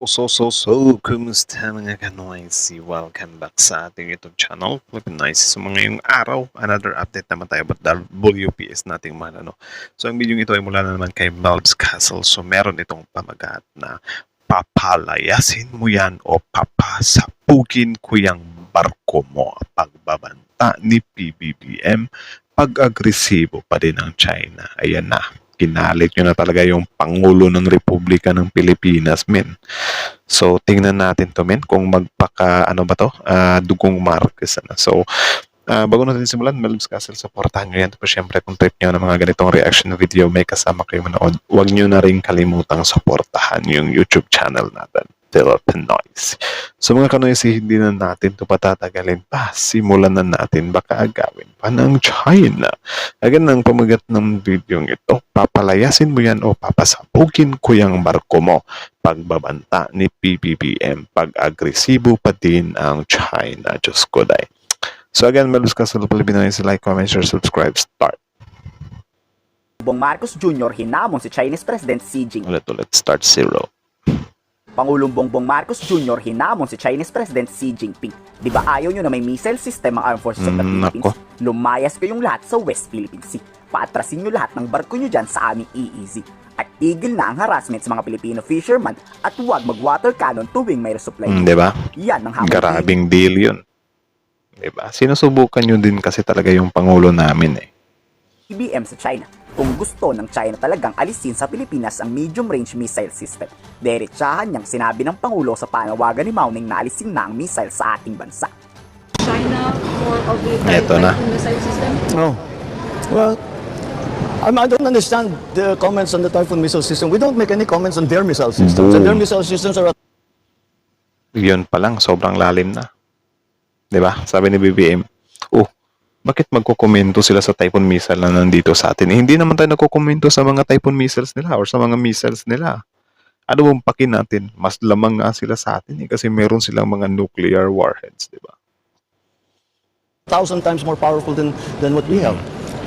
Kumusta mga ka-noisy? Welcome back sa ating YouTube channel, Philippine Noisy. So mga ngayong araw, another update naman tayo about the WPS nating man, ano. So ang video ito ay mula na naman kay Melb's Castle. So meron itong pamagat na papalayasin mo yan o papasapugin ko yung barko mo. Pagbabanta ni PBBM, pag-agresibo pa din ng China. Ayan na. Kinalit nyo na talaga yung Pangulo ng Republika ng Pilipinas, men. So, tingnan natin to, men, kung ano ba to? Dugong Marcos. So, bago natin simulan, Melb's Castle, supportahan nyo yan. Tapos, syempre, kung trip nyo ng mga ganitong reaction video, may kasama kayo manood, huwag nyo na rin kalimutang supportahan yung YouTube channel natin, Philippine Noise. So mga kanoysi, hindi na natin ito patatagalin pa. Simulan na natin, baka agawin pa ng China. Again, ang pamagat ng video ito, papalayasin mo yan o papasabugin ko yung barko mo. Pagbabanta ni PBBM, pag-agresibo pa din ang China. Diyos ko day. So again, Melb's Castle, Pilipinas, like, comment, share, subscribe, start. Bongbong Marcos Jr. hinamon si Chinese President Xi Jinping. Ulit, start 0. Pangulong Bongbong Marcos Jr. hinamon si Chinese President Xi Jinping. Di ba ayaw nyo na may missile system ang Armed Forces of the Philippines? Lumayas kayong lahat sa West Philippine Sea. Paatrasin nyo lahat ng barko nyo dyan sa aming EEZ. At tigil na ang harassment sa mga Pilipino fisherman at huwag mag-water cannon tuwing may resupply. Diba? Yan ang hamon. Grabing deal yun. Diba? Sinusubukan nyo din kasi talaga yung Pangulo namin eh. PBBM sa China. Kung gusto ng China talagang alisin sa Pilipinas ang medium-range missile system, diretsahan niyang sinabi ng Pangulo sa panawagan ni Mao Ning na alisin na ang missile sa ating bansa. China for of the missile system? Oh, well, I don't understand the comments on the Typhoon missile system. We don't make any comments on their missile systems. And their missile systems are... Yun pa lang, sobrang lalim na. Diba? Sabi ni BBM, bakit magkukomento sila sa Typhoon missile na nandito sa atin? Hindi naman tayo nagkukomento sa mga Typhoon missiles nila or sa mga missiles nila. Ano bang pakin natin? Mas lamang nga sila sa atin kasi meron silang mga nuclear warheads, di ba? 1,000 times more powerful than what we have.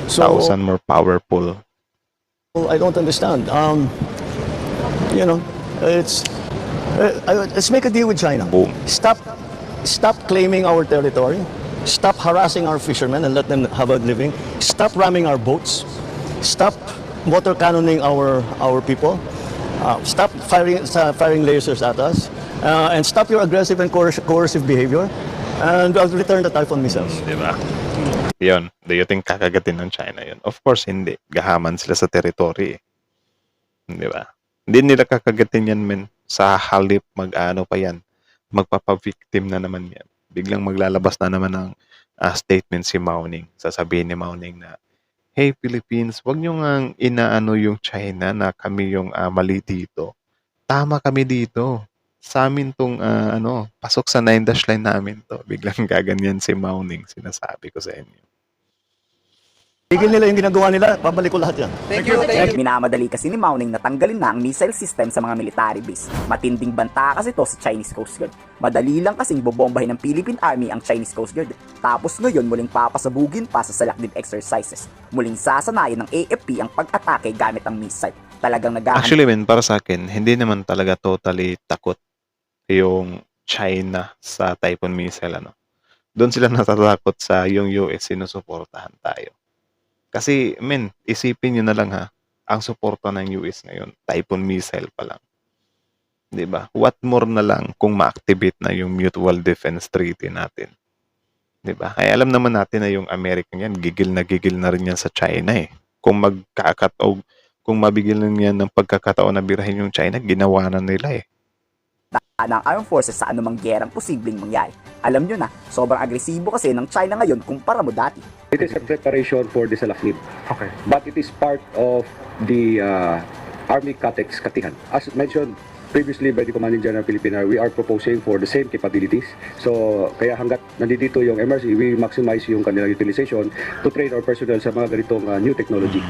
So 1,000 more powerful. I don't understand. Let's make a deal with China. Boom. Stop claiming our territory. Stop harassing our fishermen and let them have a living. Stop ramming our boats. Stop water cannoning our people. Stop firing lasers at us. And stop your aggressive and coercive behavior. And return the Typhoon missiles. Diba? Yun. Do you think kakagatin ng China yun? Of course, hindi. Gahaman sila sa territory. Diba? Hindi nila kakagatin yan, men. Sa halip mag-ano pa yan. Magpapavictim na naman yan. Biglang maglalabas na naman ng statement si Mao Ning. Sasabihin ni Mao Ning na, hey Philippines, wag nyo nga inaano yung China na kami yung mali dito. Tama kami dito. Sa amin tong pasok sa 9-dash line namin to. Biglang gaganyan si Mao Ning, sinasabi ko sa inyo. Tigil nila yung ginagawa nila, babalik ko lahat yan. Thank you. Minamadali kasi ni Mao Ning na tanggalin na ang missile system sa mga military base. Matinding banta kasi to sa Chinese Coast Guard. Madali lang kasing bobombahin ng Philippine Army ang Chinese Coast Guard. Tapos ngayon muling papasabugin pa sa salakdib exercises. Muling sasanayan ng AFP ang pag-atake gamit ang missile. Talagang Actually, men, para sa akin, hindi naman talaga totally takot yung China sa Typhoon missile. Doon sila natatakot sa yung US sinusuportahan tayo. Kasi, men, isipin nyo na lang ha, ang suporta ng US ngayon, Typhoon missile pa lang. Diba? What more na lang kung ma-activate na yung Mutual Defense Treaty natin. Diba? Ay alam naman natin na yung American yan, gigil na rin yan sa China eh. Kung kung mabigyan yan ng pagkakataon na birahin yung China, ginawa na nila eh. ng Armed Forces sa anumang gerang posibleng mangyari. Alam nyo na, sobrang agresibo kasi ng China ngayon kumpara mo dati. It is a preparation for the Salaflib. Okay. But it is part of the Army CATEX Katihan. As mentioned previously by the Commanding General Philippine Army, we are proposing for the same capabilities. So, kaya hanggat nandito yung MRC, we maximize yung kanilang utilization to train our personnel sa mga ganitong new technology.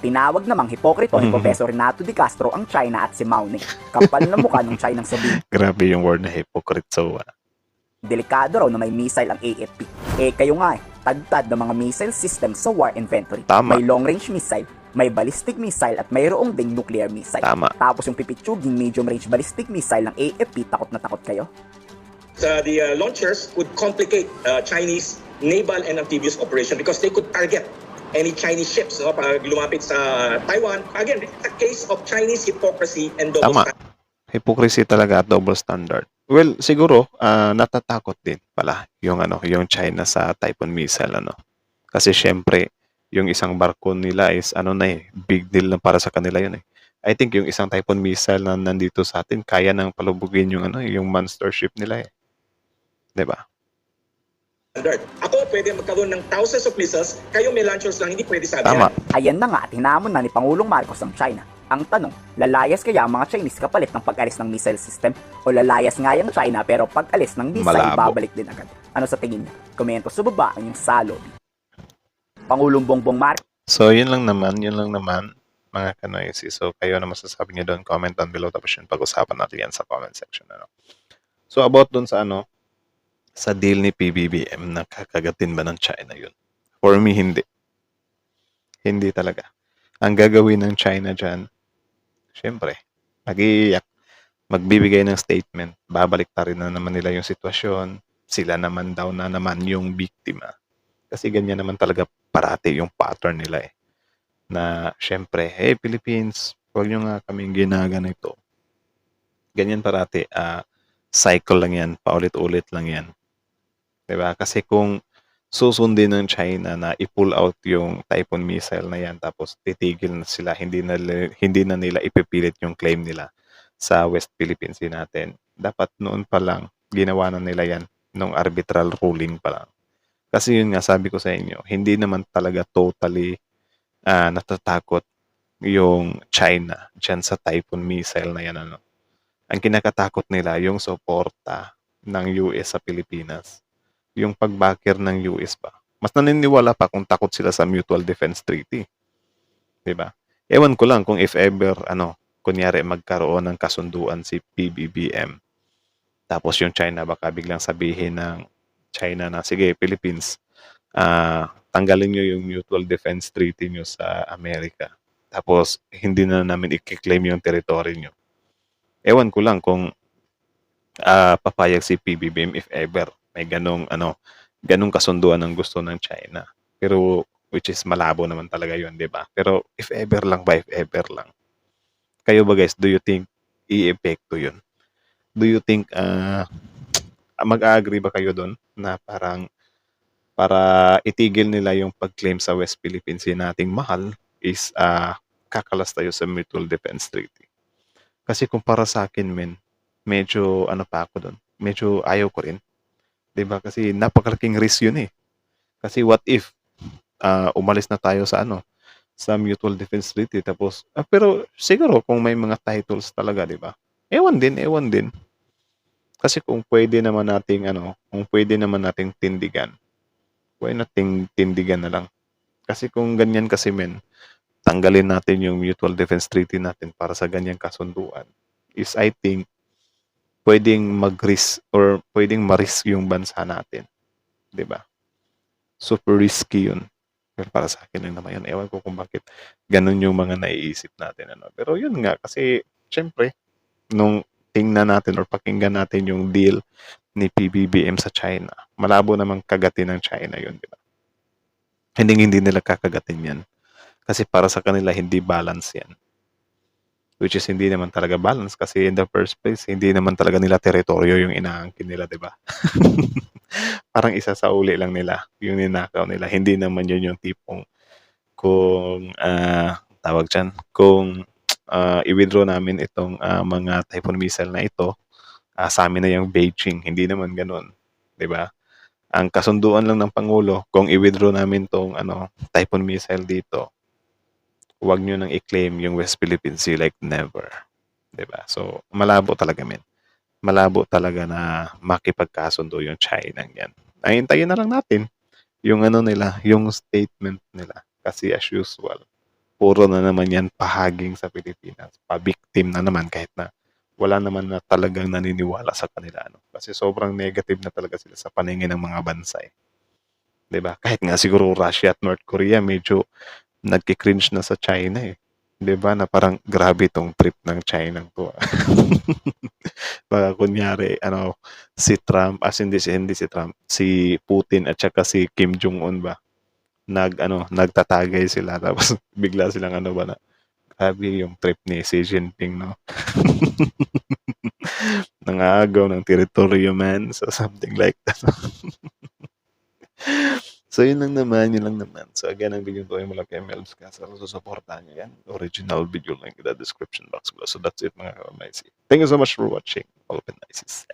Tinawag namang hipokrito ni Professor Renato de Castro ang China at si Mao Ning. Kapal na mukha ng Chinang sabihin. Grabe yung word na hypocrite. So, Delikado raw na may missile ang AFP. Kayo nga tagtad ng mga missile system sa war inventory. Tama. May long-range missile, May ballistic missile at mayroong ding nuclear missile. Tama. Tapos yung pipitsuging medium range ballistic missile ng AFP, takot na takot kayo? The launchers would complicate Chinese naval and amphibious operation because they could target any Chinese ships pag lumapit sa Taiwan. Again, this is a case of Chinese hypocrisy and double Tama. Hypocrisy talaga at double standard. Well, siguro natatakot din pala yung yung China sa Typhoon missile Kasi syempre, yung isang barko nila is big deal na para sa kanila yun eh. I think yung isang Typhoon missile na nandito sa atin kaya nang palubugin yung yung monster ship nila eh. 'Di ba? standard. Ako pwede magkaroon ng thousands of missiles, kayo may launchers lang, hindi pwede sabi. Tama. Ayan na nga at hinamon na ni Pangulong Marcos ang China. Ang tanong, lalayas kaya ang mga Chinese kapalit ng pag-alis ng missile system o lalayas nga yung China pero pag-alis ng missile Malabo. babalik din agad? Ano sa tingin niyo? Komento sa baba ang yung salo. Pangulong Bongbong Marcos. So, yun lang naman, mga kanoysi. So, kayo na masasabi niyo doon, comment down below, tapos yun, pag-usapan natin yan sa comment section. So, about doon sa sa deal ni PBBM, nakakagatin ba ng China yun? For me, hindi. Hindi talaga. Ang gagawin ng China dyan, syempre, mag-iiyak, magbibigay ng statement, babalik rin na naman nila yung sitwasyon, sila naman daw na naman yung biktima. Kasi ganyan naman talaga parati yung pattern nila eh. Na syempre, hey Philippines, huwag nyo nga kaming ginaganito. Ganyan parati, cycle lang yan, paulit-ulit lang yan. Diba? Kasi kung susundin ng China na i-pull out yung Typhoon missile na yan, tapos titigil na sila, hindi na nila ipipilit yung claim nila sa West Philippine Sea natin. Dapat noon pa lang, ginawa na nila yan nung arbitral ruling pa lang. Kasi yun nga, sabi ko sa inyo, hindi naman talaga totally natatakot yung China dyan sa Typhoon missile na yan. Ang kinakatakot nila, yung suporta ng US sa Pilipinas. Yung pagbakir ng US ba. Mas naniniwala pa kung takot sila sa Mutual Defense Treaty. Diba? Ewan ko lang kung if ever, kunyari magkaroon ng kasunduan si PBBM. Tapos yung China, baka biglang sabihin ng China na, sige, Philippines, tanggalin nyo yung Mutual Defense Treaty nyo sa Amerika. Tapos, hindi na namin i-claim yung territory nyo. Ewan ko lang kung papayag si PBBM if ever may ganong kasunduan ang gusto ng China. Pero which is malabo naman talaga 'yun, 'di ba? Pero if ever lang. Kayo ba guys, do you think i-epekto 'yun? Do you think mag-agree ba kayo doon na parang para itigil nila yung pag-claim sa West Philippine Sea nating mahal is kakalas tayo sa Mutual Defense Treaty? Kasi kung para sa akin, medyo pa ako doon. Medyo ayaw ko rin. 'Di ba? Kasi napakalaking risk 'yun eh. Kasi what if umalis na tayo sa sa Mutual Defense Treaty tapos pero siguro kung may mga titles talaga, 'di ba? Ewan din. Kasi kung pwede naman nating tindigan, why nating tindigan na lang? Kasi kung ganyan kasi tanggalin natin yung Mutual Defense Treaty natin para sa ganyang kasunduan is I think pwedeng mag-risk or pwedeng ma-risk yung bansa natin. 'Di ba? Super risky yun. Pero para sa akin lang naman yun. Ewan ko kung bakit ganun yung mga naiisip natin. Pero yun nga, kasi syempre, nung tingnan natin or pakinggan natin yung deal ni PBBM sa China, malabo namang kagatin ng China yun. 'Di ba? Hindi nila kakagatin yan. Kasi para sa kanila, hindi balance yan. Which is hindi naman talaga balance kasi in the first place, hindi naman talaga nila teritoryo yung inaangkin nila, di ba? Parang isa sa uli lang nila yung ninakaw nila. Hindi naman yun yung tipong kung tawag dyan, kung i-withdraw namin itong mga Typhoon missile na ito, sa amin na yung Beijing. Hindi naman ganun, di ba? Ang kasunduan lang ng Pangulo, kung i-withdraw namin itong Typhoon missile dito, huwag nyo nang i-claim yung West Philippine Sea like never. Diba? So, malabo talaga, Malabo talaga na makipagkasundo yung China yan. Hintayin na lang natin yung nila, yung statement nila. Kasi as usual, puro na naman yan pahaging sa Pilipinas. Pa-victim na naman kahit na wala naman na talagang naniniwala sa kanila. Kasi sobrang negative na talaga sila sa paningin ng mga bansa. Diba? Kahit nga siguro Russia at North Korea, medyo nagki-cringe na sa China eh. 'Di ba na parang grabe tong trip ng China to. Baka kunyari ano si Trump, hindi si Trump, si Putin at saka si Kim Jong-un ba nagtatagay sila tapos bigla silang ano ba na grabe yung trip ni Xi Jinping no. Nangagaw ng teritoryo man so something like that. So yun lang naman. So again, ang video ko ay mula kay Melbs Castle. So supportahan nyo yan. Original video link in the description box below. So that's it mga ka-MIC. Thank you so much for watching. All of it nice.